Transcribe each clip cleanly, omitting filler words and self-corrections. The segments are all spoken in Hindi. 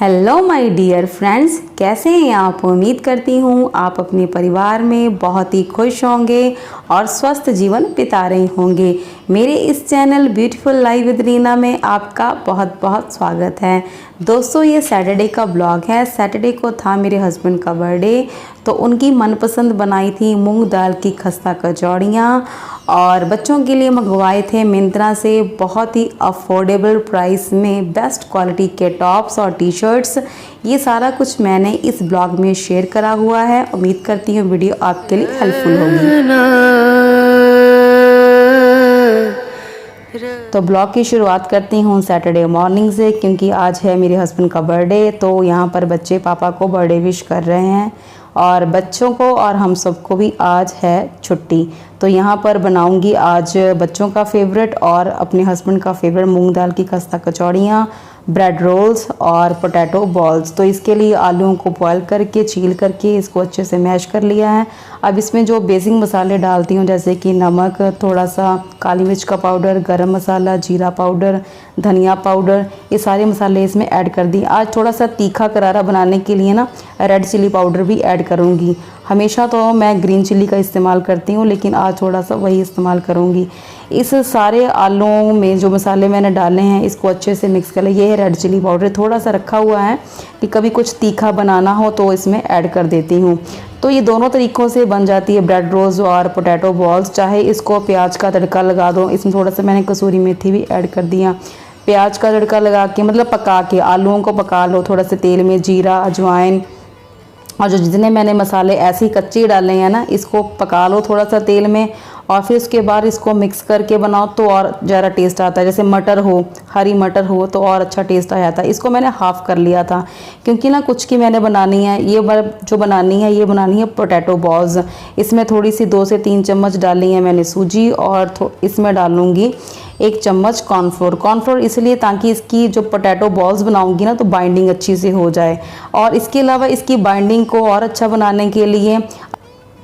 हेलो माय डियर फ्रेंड्स, कैसे हैं आप। उम्मीद करती हूँ आप अपने परिवार में बहुत ही खुश होंगे और स्वस्थ जीवन बिता रहे होंगे। मेरे इस channel beautiful life with Reena में आपका बहुत बहुत स्वागत है। दोस्तों, ये सैटरडे का ब्लॉग है। सैटरडे को था मेरे हस्बैंड का बर्थडे, तो उनकी मनपसंद बनाई थी मूंग दाल की खस्ता कचौड़ियाँ और बच्चों के लिए मंगवाए थे मिंत्रा से बहुत ही अफोर्डेबल प्राइस में बेस्ट क्वालिटी के टॉप्स और टी शर्ट्स। ये सारा कुछ मैंने इस ब्लॉग में शेयर करा हुआ है। उम्मीद करती हूँ वीडियो आपके लिए हेल्पफुल होगी। तो ब्लॉग की शुरुआत करती हूँ सैटरडे मॉर्निंग से, क्योंकि आज है मेरे हस्बैंड का बर्थडे। तो यहाँ पर बच्चे पापा को बर्थडे विश कर रहे हैं और बच्चों को और हम सबको भी आज है छुट्टी। तो यहाँ पर बनाऊंगी आज बच्चों का फेवरेट और अपने हस्बैंड का फेवरेट मूंग दाल की खस्ता कचौड़ियाँ, ब्रेड रोल्स और पोटैटो बॉल्स। तो इसके लिए आलूओं को बॉयल करके छील करके इसको अच्छे से मैश कर लिया है। अब इसमें जो बेसिक मसाले डालती हूँ, जैसे कि नमक, थोड़ा सा काली मिर्च का पाउडर, गरम मसाला, जीरा पाउडर, धनिया पाउडर, ये सारे मसाले इसमें ऐड कर दिए। आज थोड़ा सा तीखा करारा बनाने के लिए ना रेड चिली पाउडर भी ऐड करूँगी। हमेशा तो मैं ग्रीन चिली का इस्तेमाल करती हूँ, लेकिन आज थोड़ा सा वही इस्तेमाल करूँगी। इस सारे आलूओं में जो मसाले मैंने डाले हैं इसको अच्छे से मिक्स कर लिया। ये है रेड चिली पाउडर, थोड़ा सा रखा हुआ है कि कभी कुछ तीखा बनाना हो तो इसमें ऐड कर देती हूँ। तो ये दोनों तरीक़ों से बन जाती है ब्रेड रोल्स और पोटैटो बॉल्स। चाहे इसको प्याज का तड़का लगा दो, इसमें थोड़ा सा मैंने कसूरी मेथी भी ऐड कर दिया। प्याज का तड़का लगा के मतलब पका के आलूओं को पका लो थोड़ा से तेल में, जीरा, अजवाइन और जो जितने मैंने मसाले ऐसे ही कच्चे डाले हैं ना, इसको पका लो थोड़ा सा तेल में और फिर उसके बाद इसको मिक्स करके बनाओ तो और ज़्यादा टेस्ट आता है। जैसे मटर हो, हरी मटर हो तो और अच्छा टेस्ट आ जाता है। इसको मैंने हाफ़ कर लिया था क्योंकि ना कुछ की मैंने बनानी है। ये जो बनानी है ये बनानी है पोटैटो बॉल्स। इसमें थोड़ी सी 2 से 3 चम्मच डाली है मैंने सूजी और इसमें डालूँगी 1 चम्मच कॉर्नफ्लोर इसलिए ताकि इसकी जो पोटैटो बॉल्स बनाऊंगी ना तो बाइंडिंग अच्छी से हो जाए। और इसके अलावा इसकी बाइंडिंग को और अच्छा बनाने के लिए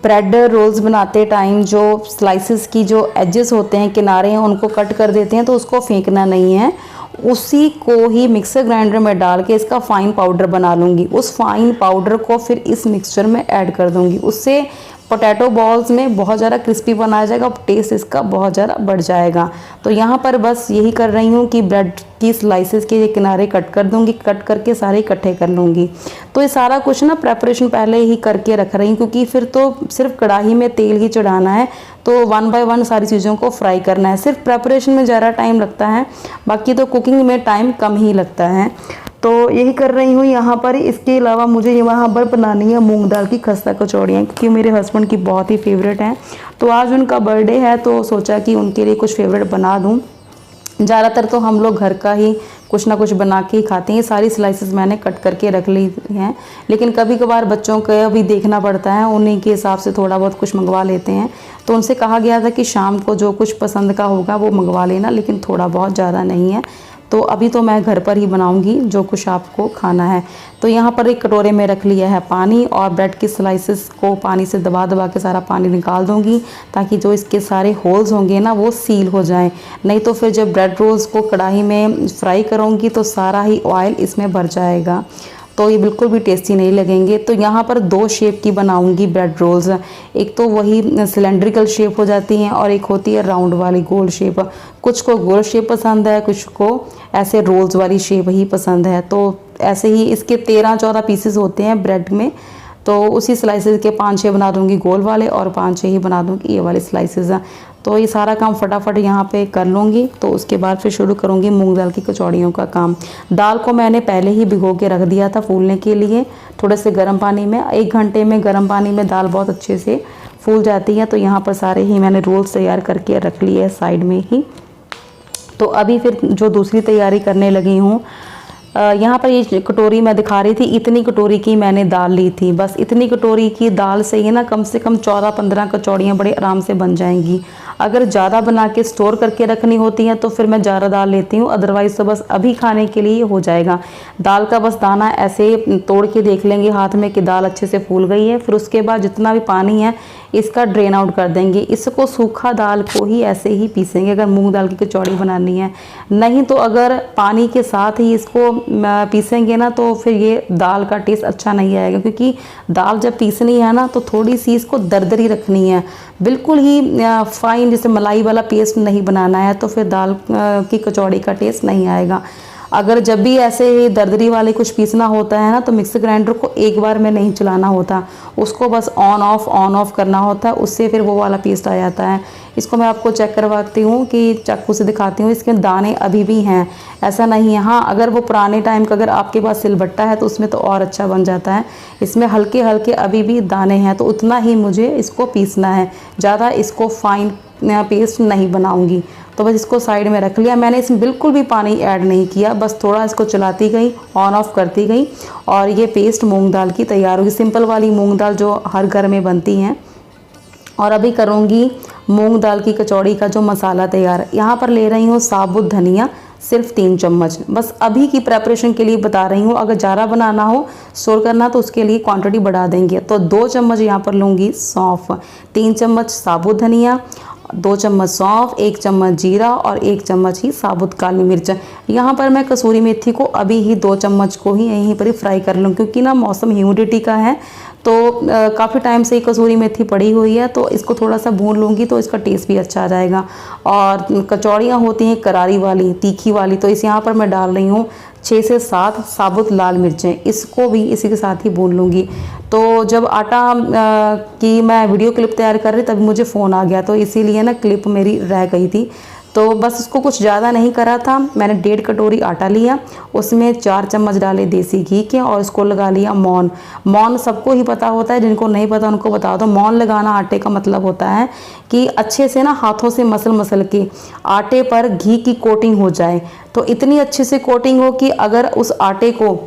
ब्रेड रोल्स बनाते टाइम जो स्लाइसेस की जो एजेस होते हैं, किनारे हैं, उनको कट कर देते हैं तो उसको फेंकना नहीं है। उसी को ही मिक्सर ग्राइंडर में डाल के इसका फ़ाइन पाउडर बना लूँगी। उस फाइन पाउडर को फिर इस मिक्सचर में ऐड कर दूँगी। उससे पोटैटो बॉल्स में बहुत ज़्यादा क्रिस्पी बना जाएगा और टेस्ट इसका बहुत ज़्यादा बढ़ जाएगा। तो यहाँ पर बस यही कर रही हूँ कि ब्रेड की स्लाइसेस के किनारे कट कर दूँगी, कट करके सारे इकट्ठे कर लूँगी। तो ये सारा कुछ ना प्रेपरेशन पहले ही करके रख रही हूँ, क्योंकि फिर तो सिर्फ कढ़ाई में तेल ही चढ़ाना है तो 1 बाय 1 सारी चीज़ों को फ्राई करना है। सिर्फ प्रेपरेशन में ज़्यादा टाइम लगता है, बाकी तो कुकिंग में टाइम कम ही लगता है। तो यही कर रही हूँ यहाँ पर। इसके अलावा मुझे वहाँ पर बनानी है मूंग दाल की खस्ता कचौड़ियाँ, क्योंकि मेरे हस्बैंड की बहुत ही फेवरेट हैं। तो आज उनका बर्थडे है तो सोचा कि उनके लिए कुछ फेवरेट बना दूँ। ज़्यादातर तो हम लोग घर का ही कुछ ना कुछ बना के ही खाते हैं। सारी स्लाइसेस मैंने कट करके रख ली हैं, लेकिन कभी कभार बच्चों का भी देखना पड़ता है, उन्हीं के हिसाब से थोड़ा बहुत कुछ मंगवा लेते हैं। तो उनसे कहा गया था कि शाम को जो कुछ पसंद का होगा वो मंगवा लेना, लेकिन थोड़ा बहुत ज़्यादा नहीं है। तो अभी तो मैं घर पर ही बनाऊंगी जो कुछ आपको खाना है। तो यहाँ पर एक कटोरे में रख लिया है पानी और ब्रेड की स्लाइसेस को पानी से दबा दबा के सारा पानी निकाल दूंगी, ताकि जो इसके सारे होल्स होंगे ना वो सील हो जाएं। नहीं तो फिर जब ब्रेड रोल्स को कढ़ाई में फ्राई करूँगी तो सारा ही ऑयल इसमें भर जाएगा, तो ये बिल्कुल भी टेस्टी नहीं लगेंगे। तो यहाँ पर 2 शेप की बनाऊंगी ब्रेड रोल्स। एक तो वही सिलेंड्रिकल शेप हो जाती हैं और एक होती है राउंड वाली गोल शेप। कुछ को गोल शेप पसंद है, कुछ को ऐसे रोल्स वाली शेप ही पसंद है। तो ऐसे ही इसके 13-14 पीसेस होते हैं ब्रेड में, तो उसी स्लाइसेस के 5-6 बना दूंगी गोल वाले और 5-6 ही बना दूंगी ये वाले स्लाइसेस। तो ये सारा काम फटाफट यहाँ पे कर लूँगी। तो उसके बाद फिर शुरू करूँगी मूंग दाल की कचौड़ियों का काम। दाल को मैंने पहले ही भिगो के रख दिया था फूलने के लिए थोड़े से गर्म पानी में। 1 घंटे में गर्म पानी में दाल बहुत अच्छे से फूल जाती है। तो यहाँ पर सारे ही मैंने रोल्स तैयार करके रख लिए है साइड में ही। तो अभी फिर जो दूसरी तैयारी करने लगी हूँ, यहाँ पर ये कटोरी मैं दिखा रही थी, इतनी कटोरी की मैंने दाल ली थी। बस इतनी कटोरी की दाल से ही ना कम से कम 14-15 कचौड़ियाँ बड़े आराम से बन जाएंगी। अगर ज़्यादा बना के स्टोर करके रखनी होती हैं तो फिर मैं ज़्यादा दाल लेती हूँ, अदरवाइज़ तो बस अभी खाने के लिए हो जाएगा। दाल का बस दाना ऐसे तोड़ के देख लेंगे हाथ में कि दाल अच्छे से फूल गई है। फिर उसके बाद जितना भी पानी है इसका ड्रेन आउट कर देंगे। इसको सूखा दाल को ही ऐसे ही पीसेंगे अगर मूंग दाल की कचौड़ी बनानी है। नहीं तो अगर पानी के साथ ही इसको पीसेंगे ना तो फिर ये दाल का टेस्ट अच्छा नहीं आएगा, क्योंकि दाल जब पीसनी है ना तो थोड़ी सी इसको दरदरी रखनी है, बिल्कुल ही फाइन जैसे मलाई वाला पेस्ट नहीं बनाना है, तो फिर दाल की कचौड़ी का टेस्ट नहीं आएगा। अगर जब भी ऐसे दरदरी वाले कुछ पीसना होता है ना तो मिक्सर ग्राइंडर को एक बार में नहीं चलाना होता, उसको बस ऑन ऑफ करना होता है, उससे फिर वो वाला पेस्ट आ जाता है। इसको मैं आपको चेक करवाती हूँ कि चाकू से दिखाती हूँ, इसके दाने अभी भी हैं, ऐसा नहीं है। हाँ, अगर वो पुराने टाइम का अगर आपके पास सिलबट्टा है तो उसमें तो और अच्छा बन जाता है, इसमें हल्के हल्के अभी भी दाने हैं, तो उतना ही मुझे इसको पीसना है, ज़्यादा इसको फाइन पेस्ट नहीं बनाऊंगी। तो बस इसको साइड में रख लिया मैंने, इसमें बिल्कुल भी पानी ऐड नहीं किया, बस थोड़ा इसको चलाती गई, ऑन ऑफ करती गई, और ये पेस्ट मूंग दाल की तैयार होगी, सिंपल वाली मूंग दाल जो हर घर में बनती हैं। और अभी करूँगी मूंग दाल की कचौड़ी का जो मसाला तैयार। यहाँ पर ले रही हूँ साबुत धनिया सिर्फ 3 चम्मच, बस अभी की प्रेपरेशन के लिए बता रही हूँ, अगर ज़्यादा बनाना हो स्टोर करना तो उसके लिए क्वांटिटी बढ़ा देंगे। तो 2 चम्मच यहाँ पर लूँगी सौंफ, 3 चम्मच साबुत धनिया, 2 चम्मच सौंफ, 1 चम्मच जीरा और 1 चम्मच ही साबुत काली मिर्च। यहाँ पर मैं कसूरी मेथी को अभी ही 2 चम्मच को ही यहीं पर ही फ्राई कर लूँ, क्योंकि ना मौसम ह्यूमिडिटी का है, तो काफ़ी टाइम से ही कसूरी मेथी पड़ी हुई है, तो इसको थोड़ा सा भून लूँगी तो इसका टेस्ट भी अच्छा आ जाएगा। और कचौड़ियाँ होती हैं करारी वाली, तीखी वाली, तो इस यहाँ पर मैं डाल रही हूँ 6 से 7 साबुत लाल मिर्चें, इसको भी इसी के साथ ही भून लूँगी। तो जब आटा की मैं वीडियो क्लिप तैयार कर रही तभी मुझे फ़ोन आ गया, तो इसीलिए ना क्लिप मेरी रह गई थी। तो बस इसको कुछ ज़्यादा नहीं करा था, मैंने 1.5 कटोरी आटा लिया, उसमें 4 चम्मच डाले देसी घी के, और इसको लगा लिया मौन। मौन सबको ही पता होता है, जिनको नहीं पता उनको बता दो। मौन लगाना आटे का मतलब होता है कि अच्छे से ना हाथों से मसल के आटे पर घी की कोटिंग हो जाए, तो इतनी अच्छे से कोटिंग हो कि अगर उस आटे को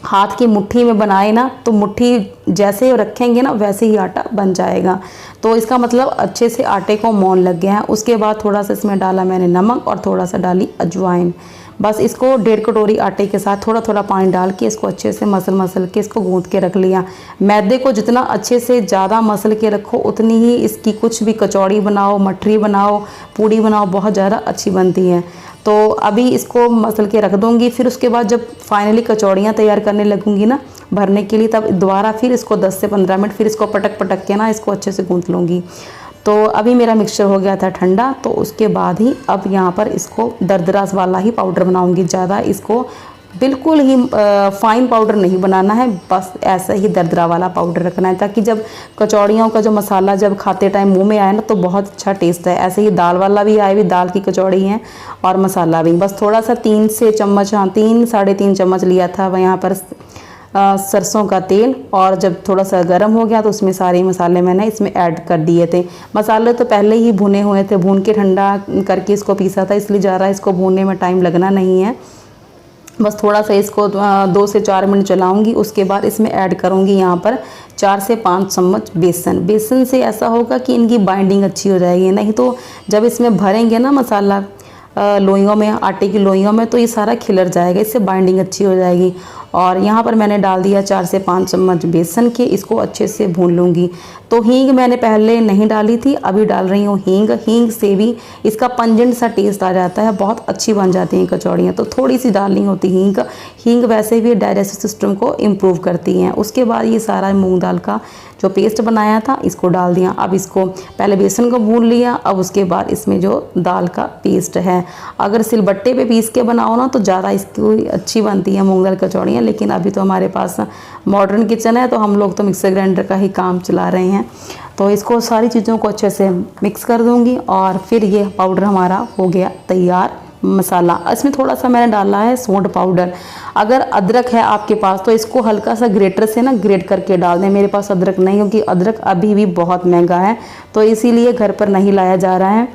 हाथ की मुट्ठी में बनाए ना तो मुट्ठी जैसे रखेंगे ना वैसे ही आटा बन जाएगा। तो इसका मतलब अच्छे से आटे को मौन लग गया है। उसके बाद थोड़ा सा इसमें डाला मैंने नमक और थोड़ा सा डाली अजवाइन। बस इसको 1.5 कटोरी आटे के साथ थोड़ा थोड़ा पानी डाल के इसको अच्छे से मसल के इसको गूंथ के रख लिया। मैदे को जितना अच्छे से ज़्यादा मसल के रखो उतनी ही इसकी कुछ भी कचौड़ी बनाओ, मठरी बनाओ, पूड़ी बनाओ, बहुत ज़्यादा अच्छी बनती है। तो अभी इसको मसल के रख दूँगी, फिर उसके बाद जब फाइनली कचौड़ियाँ तैयार करने लगूँगी ना भरने के लिए, तब दोबारा फिर इसको 10 से 15 मिनट फिर इसको पटक के ना इसको अच्छे से गूंथ लूँगी। तो अभी मेरा मिक्सचर हो गया था ठंडा, तो उसके बाद ही अब यहाँ पर इसको दरदरा वाला ही पाउडर बनाऊँगी। ज़्यादा इसको बिल्कुल ही फाइन पाउडर नहीं बनाना है, बस ऐसा ही दरदरा वाला पाउडर रखना है, ताकि जब कचौड़ियों का जो मसाला जब खाते टाइम मुंह में आए ना तो बहुत अच्छा टेस्ट है। ऐसे ही दाल वाला भी आए, भी दाल की कचौड़ी है और मसाला भी। बस थोड़ा सा 3 से चम्मच, हाँ 3 साढ़े 3 चम्मच लिया था वह यहाँ पर सरसों का तेल, और जब थोड़ा सा गर्म हो गया तो उसमें सारे मसाले मैंने इसमें ऐड कर दिए थे। मसाले तो पहले ही भुने हुए थे, भून के ठंडा करके इसको पीसा था, इसलिए ज़्यादा इसको भूनने में टाइम लगना नहीं है। बस थोड़ा सा इसको 2 से 4 मिनट चलाऊंगी। उसके बाद इसमें ऐड करूंगी यहाँ पर 4 से 5 चम्मच बेसन। बेसन से ऐसा होगा कि इनकी बाइंडिंग अच्छी हो जाएगी, नहीं तो जब इसमें भरेंगे ना मसाला लोइयों में, आटे की लोइयों में, तो ये सारा खिलर जाएगा, इससे बाइंडिंग अच्छी हो जाएगी। और यहाँ पर मैंने डाल दिया 4 से 5 चम्मच बेसन के, इसको अच्छे से भून लूँगी। तो हींग मैंने पहले नहीं डाली थी, अभी डाल रही हूँ हींग। हींग से भी इसका पंजेंट सा टेस्ट आ जाता है, बहुत अच्छी बन जाती हैं कचौड़ियाँ, तो थोड़ी सी डालनी होती हींग। हींग वैसे भी डाइजेस्टिव सिस्टम को इम्प्रूव करती हैं। उसके बाद ये सारा मूँग दाल का जो पेस्ट बनाया था इसको डाल दिया। अब इसको पहले बेसन को भून लिया, अब उसके बाद इसमें जो दाल का पेस्ट है, अगर सिलबट्टे पे पीस के बनाओ ना तो ज़्यादा इसकी अच्छी बनती है मूंग दाल कचौड़ियाँ, लेकिन अभी तो हमारे पास मॉडर्न किचन है तो हम लोग तो मिक्सर ग्राइंडर का ही काम चला रहे हैं। तो इसको सारी चीज़ों को अच्छे से मिक्स कर दूँगी और फिर ये पाउडर हमारा हो गया तैयार। मसाला इसमें थोड़ा सा मैंने डाला है सौंठ पाउडर। अगर अदरक है आपके पास तो इसको हल्का सा ग्रेटर से ना ग्रेट करके डाल दें। मेरे पास अदरक नहीं, क्योंकि अदरक अभी भी बहुत महंगा है, तो इसीलिए घर पर नहीं लाया जा रहा है।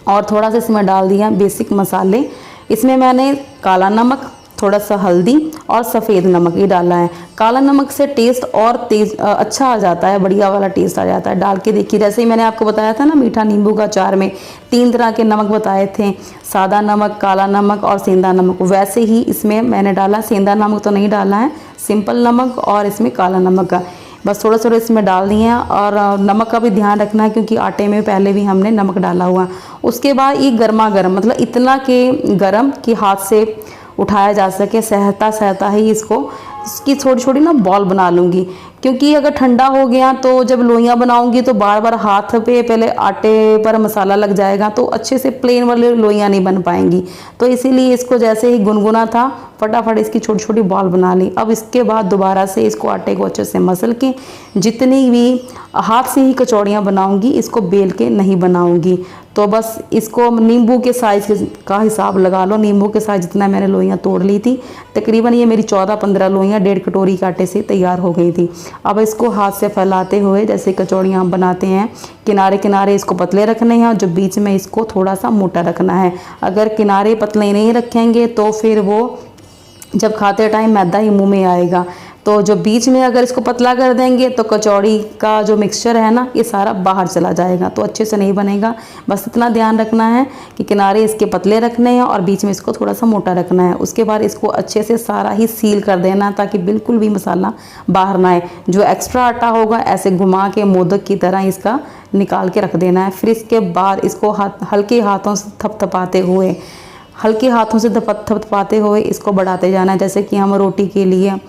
और थोड़ा सा इसमें डाल दिया बेसिक मसाले। इसमें मैंने काला नमक, थोड़ा सा हल्दी और सफ़ेद नमक ये डाला है। काला नमक से टेस्ट और तेज अच्छा आ जाता है, बढ़िया वाला टेस्ट आ जाता है। डाल के देखिए, जैसे ही मैंने आपको बताया था ना मीठा नींबू का अचार में 3 तरह के नमक बताए थे, सादा नमक, काला नमक और सेंधा नमक, वैसे ही इसमें मैंने डाला। सेंधा नमक तो नहीं डाला है, सिंपल नमक और इसमें काला नमक का बस थोड़ा थोड़ा इसमें डाल दिए हैं। और नमक का भी ध्यान रखना है, क्योंकि आटे में पहले भी हमने नमक डाला हुआ। उसके बाद ये गर्मा गर्म, मतलब इतना के गर्म कि हाथ से उठाया जा सके, सहता सहता ही इसकी छोटी छोटी ना बॉल बना लूँगी। क्योंकि अगर ठंडा हो गया तो जब लोइयाँ बनाऊंगी तो बार बार हाथ पे पहले आटे पर मसाला लग जाएगा, तो अच्छे से प्लेन वाले लोइयाँ नहीं बन पाएंगी। तो इसीलिए इसको जैसे ही गुनगुना था फटाफट इसकी छोटी छोटी बॉल बना ली। अब इसके बाद दोबारा से इसको आटे को अच्छे से मसल के जितनी भी हाथ से ही कचौड़ियाँ बनाऊंगी, इसको बेल के नहीं बनाऊंगी। तो बस इसको नींबू के साइज़ का हिसाब लगा लो, नींबू के साइज़ जितना मैंने लोइयाँ तोड़ ली थी। तकरीबन ये मेरी 14-15 लोइयाँ 1.5 कटोरी के आटे से तैयार हो गई थी। अब इसको हाथ से फैलाते हुए जैसे कचौड़ियाँ हम बनाते हैं, किनारे किनारे इसको पतले रखने हैं और जो बीच में इसको थोड़ा सा मोटा रखना है। अगर किनारे पतले नहीं रखेंगे तो फिर वो जब खाते टाइम मैदा ही मुंह में आएगा। तो जो बीच में अगर इसको पतला कर देंगे तो कचौड़ी का जो मिक्सचर है ना, ये सारा बाहर चला जाएगा, तो अच्छे से नहीं बनेगा। बस इतना ध्यान रखना है कि किनारे इसके पतले रखने हैं और बीच में इसको थोड़ा सा मोटा रखना है। उसके बाद इसको अच्छे से सारा ही सील कर देना ताकि बिल्कुल भी मसाला बाहर ना आए। जो एक्स्ट्रा आटा होगा ऐसे घुमा के मोदक की तरह इसका निकाल के रख देना है। फिर इसके बाद इसको हल्के हाथों से थपथपाते हुए इसको बढ़ाते जाना है, जैसे कि हम रोटी के लिए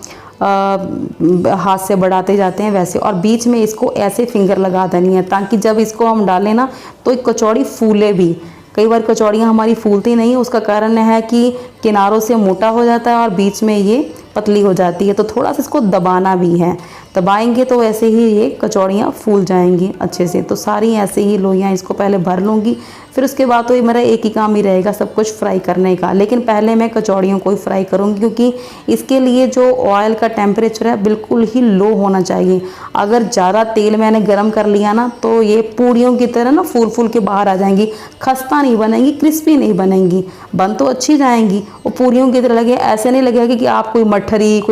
हाथ से बढ़ाते जाते हैं वैसे। और बीच में इसको ऐसे फिंगर लगा देनी है ताकि जब इसको हम डालें ना तो एक कचौड़ी फूले भी। कई बार कचौड़ियाँ हमारी फूलती नहीं है, उसका कारण है कि किनारों से मोटा हो जाता है और बीच में ये पतली हो जाती है। तो थोड़ा सा इसको दबाना भी है, दबाएंगे तो ऐसे ही ये कचौड़ियाँ फूल जाएंगी अच्छे से। तो सारी ऐसे ही लोइयाँ इसको पहले भर लूँगी, फिर उसके बाद तो ये मेरा एक ही काम ही रहेगा सब कुछ फ्राई करने का। लेकिन पहले मैं कचौड़ियों को ही फ्राई करूँगी क्योंकि इसके लिए जो ऑयल का टेम्परेचर है बिल्कुल ही लो होना चाहिए। अगर ज़्यादा तेल मैंने गर्म कर लिया ना तो ये पूड़ियों की तरह ना फूल फूल के बाहर आ जाएंगी, खस्ता नहीं बनेंगी, क्रिस्पी नहीं बनेंगी। बन तो अच्छी जाएंगी, वो पूड़ियों की तरह लगे, ऐसे नहीं लगेगा कि आप कोई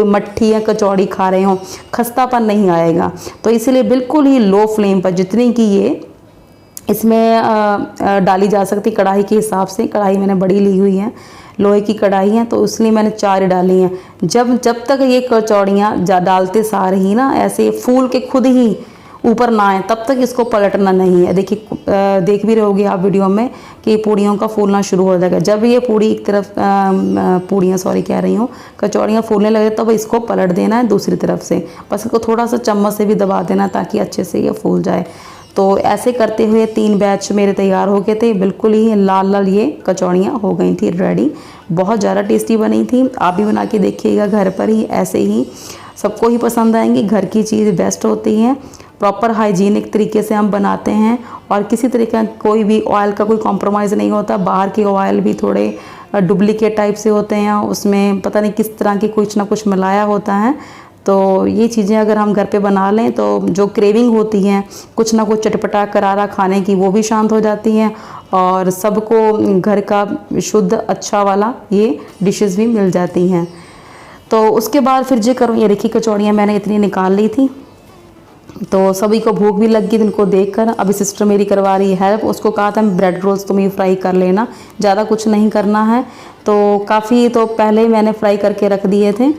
मट्ठी या कचौड़ी खा रहे हो, खस्तापन नहीं आएगा। तो इसलिए बिल्कुल ही लो फ्लेम पर जितनी की ये इसमें डाली जा सकती कढ़ाई के हिसाब से। कढ़ाई मैंने बड़ी ली हुई है, लोहे की कढ़ाई है, तो इसलिए मैंने 4 डाली हैं। जब तक ये कचौड़ियाँ डालते सार ही ना ऐसे फूल के खुद ही ऊपर ना आए तब तक इसको पलटना नहीं है। देखिए देख भी रहोगे आप वीडियो में कि पूड़ियों का फूलना शुरू हो जाएगा। जब ये पूड़ी एक तरफ कचौड़ियाँ फूलने लगे तब इसको पलट देना है दूसरी तरफ से। बस इसको थोड़ा सा चम्मच से भी दबा देना ताकि अच्छे से ये फूल जाए। तो ऐसे करते हुए 3 बैच मेरे तैयार हो गए थे, बिल्कुल ही लाल लाल ये कचौड़ियाँ हो गई थी रेडी। बहुत ज़्यादा टेस्टी बनी थी। आप भी बना के देखिएगा घर पर ही, ऐसे ही सबको ही पसंद आएंगी। घर की चीज़ बेस्ट होती है, प्रॉपर हाइजीनिक तरीके से हम बनाते हैं और किसी तरीके का कोई भी ऑयल का कोई कॉम्प्रोमाइज़ नहीं होता। बाहर के ऑयल भी थोड़े डुप्लीकेट टाइप से होते हैं, उसमें पता नहीं किस तरह की कुछ ना कुछ मिलाया होता है। तो ये चीज़ें अगर हम घर पे बना लें तो जो क्रेविंग होती है कुछ ना कुछ चटपटा करारा खाने की, वो भी शांत हो जाती हैं और सबको घर का शुद्ध अच्छा वाला ये डिशेस भी मिल जाती हैं। तो उसके बाद फिर जो करूँ, ये देखिए कचौड़ियाँ मैंने इतनी निकाल ली थी, तो सभी को भूख भी लग गई इनको देखकर। अभी सिस्टर मेरी करवा रही है हेल्प, उसको कहा था ब्रेड रोल्स तुम ही फ्राई कर लेना, ज़्यादा कुछ नहीं करना है। तो काफ़ी तो पहले ही मैंने फ्राई करके रख दिए थे।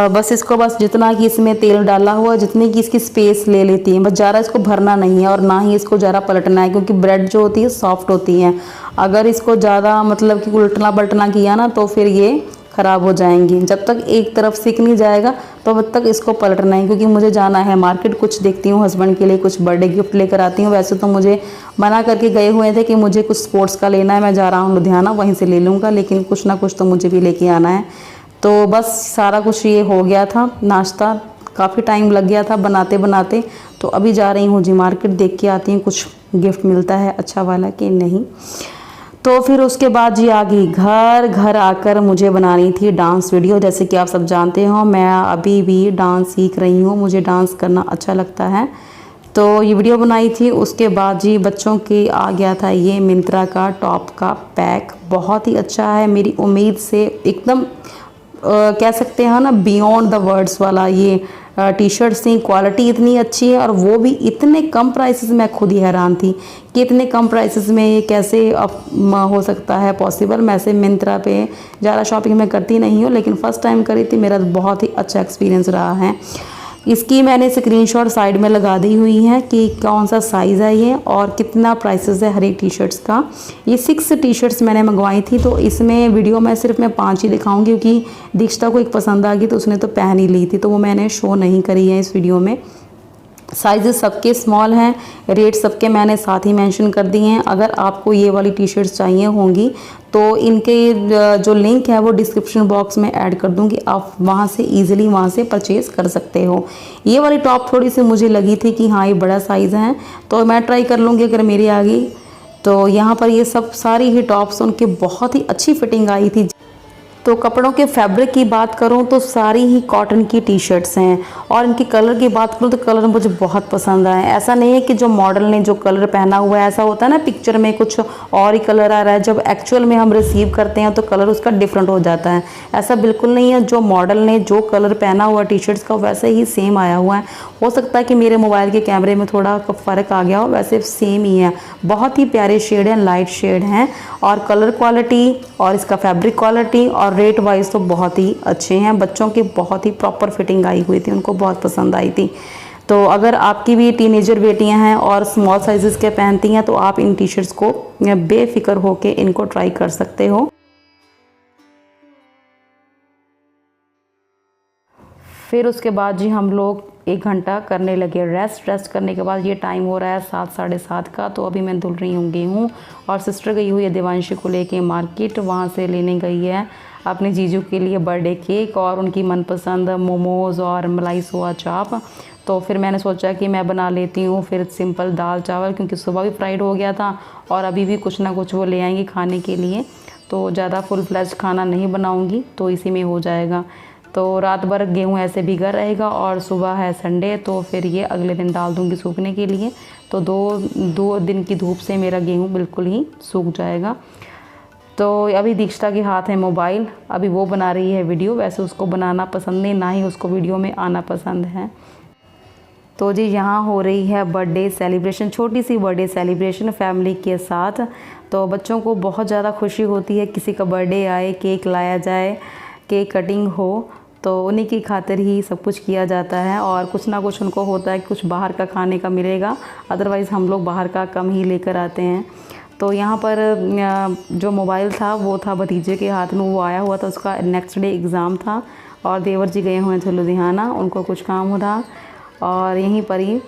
बस इसको जितना कि इसमें तेल डाला हुआ जितनी कि इसकी स्पेस ले लेती है, बस ज़्यादा इसको भरना नहीं है और ना ही इसको ज़्यादा पलटना है क्योंकि ब्रेड जो होती है सॉफ्ट होती है। अगर इसको ज़्यादा मतलब कि उल्टना पलटना किया ना तो फिर ये ख़राब हो जाएंगी। जब तक एक तरफ सिक नहीं जाएगा तो तब तक इसको पलटना है। क्योंकि मुझे जाना है मार्केट, कुछ देखती हूँ हस्बैंड के लिए कुछ बर्थडे गिफ्ट लेकर आती हूँ। वैसे तो मुझे मना करके गए हुए थे कि मुझे कुछ स्पोर्ट्स का लेना है, मैं जा रहा हूँ लुधियाना, वहीं से ले लूँगा, लेकिन कुछ ना कुछ तो मुझे भी लेके आना है। तो बस सारा कुछ ये हो गया था, नाश्ता काफ़ी टाइम लग गया था बनाते बनाते। तो अभी जा रही हूँ जी मार्केट, देख के आती हूँ कुछ गिफ्ट मिलता है अच्छा वाला कि नहीं। तो फिर उसके बाद जी आ गई घर आकर मुझे बनानी थी डांस वीडियो। जैसे कि आप सब जानते हो मैं अभी भी डांस सीख रही हूँ, मुझे डांस करना अच्छा लगता है। तो ये वीडियो बनाई थी। उसके बाद जी बच्चों की आ गया था ये मिंत्रा का टॉप का पैक, बहुत ही अच्छा है, मेरी उम्मीद से एकदम कह सकते हैं ना बियॉन्ड द वर्ड्स वाला ये टी-शर्ट्स थी। क्वालिटी इतनी अच्छी है और वो भी इतने कम प्राइसेस, मैं खुद ही हैरान थी कि इतने कम प्राइसेस में ये कैसे हो सकता है पॉसिबल। मैं से मिंत्रा पे ज़्यादा शॉपिंग मैं करती नहीं हूँ, लेकिन फ़र्स्ट टाइम करी थी, मेरा बहुत ही अच्छा एक्सपीरियंस रहा है। इसकी मैंने स्क्रीनशॉट साइड में लगा दी हुई है कि कौन सा साइज़ है ये और कितना प्राइसेस है हर एक टी शर्ट्स का। ये 6 टी शर्ट्स मैंने मंगवाई थी, तो इसमें वीडियो में सिर्फ मैं 5 ही दिखाऊंगी क्योंकि दीक्षिता को एक पसंद आ गई तो उसने तो पहन ही ली थी, तो वो मैंने शो नहीं करी है इस वीडियो में। साइज़ सबके स्मॉल हैं, रेट सबके मैंने साथ ही मेंशन कर दिए हैं। अगर आपको ये वाली टी शर्ट्स चाहिए होंगी तो इनके जो लिंक है वो डिस्क्रिप्शन बॉक्स में ऐड कर दूंगी, आप वहाँ से ईजिली वहाँ से परचेज़ कर सकते हो। ये वाली टॉप थोड़ी सी मुझे लगी थी कि हाँ ये बड़ा साइज़ है, तो मैं ट्राई कर लूँगी अगर मेरी आ गई। तो यहाँ पर ये सब सारी ही टॉप्स उनकी बहुत ही अच्छी फिटिंग आई थी। तो कपड़ों के फैब्रिक की बात करूं तो सारी ही कॉटन की टी शर्ट्स हैं, और इनकी कलर की बात करूं तो कलर मुझे बहुत पसंद आए। ऐसा नहीं है कि जो मॉडल ने जो कलर पहना हुआ है, ऐसा होता है ना पिक्चर में कुछ और ही कलर आ रहा है, जब एक्चुअल में हम रिसीव करते हैं तो कलर उसका डिफरेंट हो जाता है। ऐसा बिल्कुल नहीं है, जो मॉडल ने जो कलर पहना हुआ टी शर्ट्स का वैसे ही सेम आया हुआ है। हो सकता है कि मेरे मोबाइल के कैमरे में थोड़ा फ़र्क आ गया हो, वैसे सेम ही है। बहुत ही प्यारे शेड हैं, लाइट शेड हैं, और कलर क्वालिटी और इसका फैब्रिक क्वालिटी और रेट वाइज तो बहुत ही अच्छे हैं। बच्चों की बहुत ही प्रॉपर फिटिंग आई हुई थी, उनको बहुत पसंद आई थी। तो अगर आपकी भी टीनेजर बेटियां हैं और स्मॉल साइजेस के पहनती हैं तो आप इन टी शर्ट्स को बेफिक्र होके इनको ट्राई कर सकते हो। फिर उसके बाद जी हम लोग 1 घंटा करने लगे रेस्ट करने के बाद ये टाइम हो रहा है 7 साढ़े 7 का। तो अभी मैं धुल रही हूँ गेहूँ, और सिस्टर गई हुई है देवांशी को लेके मार्केट, वहाँ से लेने गई है अपने जीजू के लिए बर्थडे केक और उनकी मनपसंद मोमोज़ और मलाई सोया चाप। तो फिर मैंने सोचा कि मैं बना लेती हूँ फिर सिंपल दाल चावल, क्योंकि सुबह भी फ्राइड हो गया था और अभी भी कुछ ना कुछ वो ले आएंगी खाने के लिए, तो ज़्यादा फुल फ्लेज खाना नहीं बनाऊँगी, तो इसी में हो जाएगा। तो रात भर गेहूँ ऐसे भीगा रहेगा और सुबह है संडे, तो फिर ये अगले दिन डाल दूँगी सूखने के लिए। तो दो दिन की धूप से मेरा गेहूँ बिल्कुल ही सूख जाएगा। तो अभी दीक्षिता के हाथ है मोबाइल, अभी वो बना रही है वीडियो। वैसे उसको बनाना पसंद नहीं, ना ही उसको वीडियो में आना पसंद है। तो जी यहाँ हो रही है बर्थडे सेलिब्रेशन, छोटी सी बर्थडे सेलिब्रेशन फैमिली के साथ। तो बच्चों को बहुत ज़्यादा खुशी होती है किसी का बर्थडे आए, केक लाया जाए, केक कटिंग हो, तो उन्हीं की खातिर ही सब कुछ किया जाता है। और कुछ ना कुछ उनको होता है कि कुछ बाहर का खाने का मिलेगा, अदरवाइज़ हम लोग बाहर का कम ही लेकर आते हैं। तो यहाँ पर जो मोबाइल था वो था भतीजे के हाथ में, वो आया हुआ था, उसका नेक्स्ट डे एग्ज़ाम था, और देवर जी गए हुए थे लुधियाना, उनको कुछ काम था, और यहीं पर ही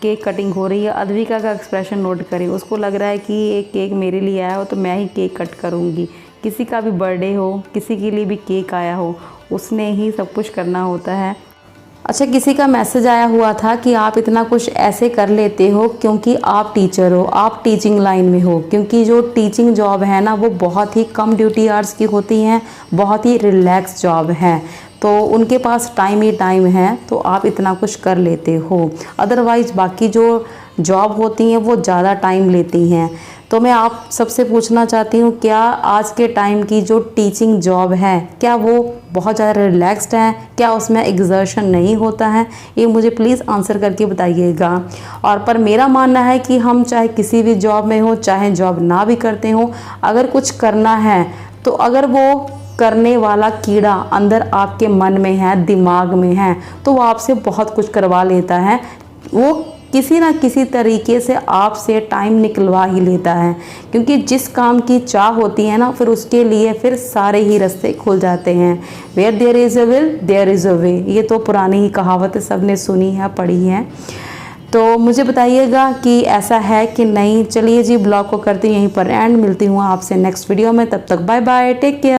केक कटिंग हो रही है। अद्विका का एक्सप्रेशन नोट करें, उसको लग रहा है कि एक केक मेरे लिए आया हो तो मैं ही केक कट करूँगी। किसी का भी बर्थडे हो, किसी के लिए भी केक आया हो, उसने ही सब कुछ करना होता है। अच्छा, किसी का मैसेज आया हुआ था कि आप इतना कुछ ऐसे कर लेते हो क्योंकि आप टीचर हो, आप टीचिंग लाइन में हो, क्योंकि जो टीचिंग जॉब है ना वो बहुत ही कम ड्यूटी आवर्स की होती हैं, बहुत ही रिलैक्स जॉब है, तो उनके पास टाइम ही टाइम है, तो आप इतना कुछ कर लेते हो। अदरवाइज़ बाकी जो जॉब होती हैं वो ज़्यादा टाइम लेती हैं। तो मैं आप सबसे पूछना चाहती हूँ, क्या आज के टाइम की जो टीचिंग जॉब है क्या वो बहुत ज़्यादा रिलैक्स्ड है, क्या उसमें एग्जर्शन नहीं होता है? ये मुझे प्लीज़ आंसर करके बताइएगा। और पर मेरा मानना है कि हम चाहे किसी भी जॉब में हो, चाहे जॉब ना भी करते हो, अगर कुछ करना है तो अगर वो करने वाला कीड़ा अंदर आपके मन में है, दिमाग में है, तो वो आपसे बहुत कुछ करवा लेता है, वो किसी ना किसी तरीके से आपसे टाइम निकलवा ही लेता है। क्योंकि जिस काम की चाह होती है ना, फिर उसके लिए फिर सारे ही रास्ते खुल जाते हैं। Where there is a will there is a way, ये तो पुरानी ही कहावत सबने सुनी है, पढ़ी है। तो मुझे बताइएगा कि ऐसा है कि नहीं। चलिए जी, ब्लॉग को करती हूँ यहीं पर एंड, मिलती हूँ आपसे नेक्स्ट वीडियो में, तब तक बाय बाय, टेक केयर।